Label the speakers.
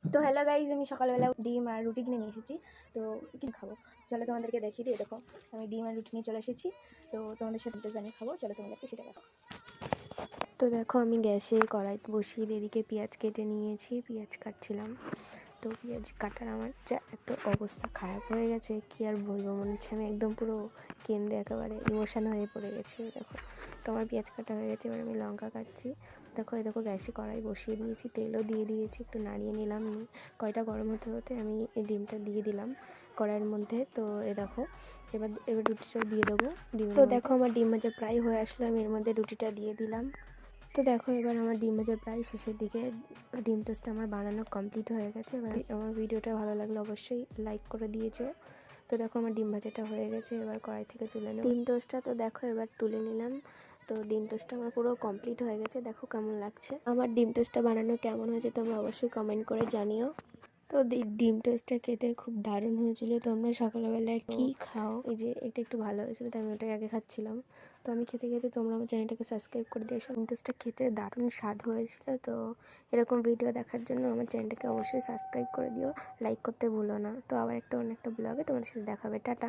Speaker 1: তো hello guys, আমি সকালবেলা ডিম আর রুটি কিনে নিয়ে এসেছি। তো কিছু খাবো, চলো তোমাদেরকে দেখিয়ে দিই। দেখো আমি ডিম আর রুটি নিয়ে চলে এসেছি। তো তোমাদের সাথে বানিয়ে খাবো, চলো তোমাদেরকে সেটা দেখো। তো দেখো আমি গ্যাসে কড়াই বসিয়ে এদিকে পেঁয়াজ কেটে নিয়েছি, পেঁয়াজ কাটছিলাম। তো পেঁয়াজ কাটার আমার যা এত অবস্থা খারাপ হয়ে গেছে, কি আর বলবো, মনে হচ্ছে আমি একদম পুরো কেঁদে একেবারে ইমোশন হয়ে পড়ে গেছি। দেখো তো আমার পেঁয়াজ কাটা হয়ে গেছে, এবার আমি লঙ্কা কাটছি। দেখো এই দেখো গ্যাসে কড়াই বসিয়ে দিয়েছি, তেলও দিয়ে দিয়েছি, একটু নাড়িয়ে নিলাম। কয়টা গরম হতে হতে আমি এই ডিমটা দিয়ে দিলাম কড়াইয়ের মধ্যে। তো এ দেখো এবার রুটিটাও দিয়ে দেবো ডিম। তো দেখো আমার ডিম ভাজা প্রায় হয়ে আসলো, আমি এর মধ্যে রুটিটা দিয়ে দিলাম। তো দেখো এবার আমার ডিম ভাজা প্রায় শেষের দিকে, ডিম টোস্টটা আমার বানানো কমপ্লিট হয়ে গেছে। এবার আমার ভিডিওটা ভালো লাগলে অবশ্যই লাইক করে দিয়েছে। তো দেখো আমার ডিম ভাজাটা হয়ে গেছে, এবার কড়াই থেকে তুলে নেব ডিম টোস্টটা। তো দেখো এবার তুলে নিলাম। তো ডিম টোস্টটা আমার পুরো কমপ্লিট হয়ে গেছে, দেখো কেমন লাগছে। আমার ডিম টোস্টটা বানানো কেমন হয়েছে তোমরা অবশ্যই কমেন্ট করে জানিও। তো ডিম টোস্টটা খেতে খুব দারুণ হয়েছিল। তোমরা সকালবেলায় কি খাও? এই যে এটা একটু ভালো হয়েছিল, তো আমি ওটাই আগে খাচ্ছিলাম। তো আমি খেতে খেতে তোমরা আমার চ্যানেলটাকে সাবস্ক্রাইব করে দিয়ে ডিম টোস্টটা খেতে দারুণ স্বাদ হয়েছিল। তো এরকম ভিডিও দেখার জন্য আমার চ্যানেলটাকে অবশ্যই সাবস্ক্রাইব করে দিও, লাইক করতে ভুলো না। তো আবার অন্য একটা ব্লগে তোমাদের সাথে দেখা হবে। টাটা।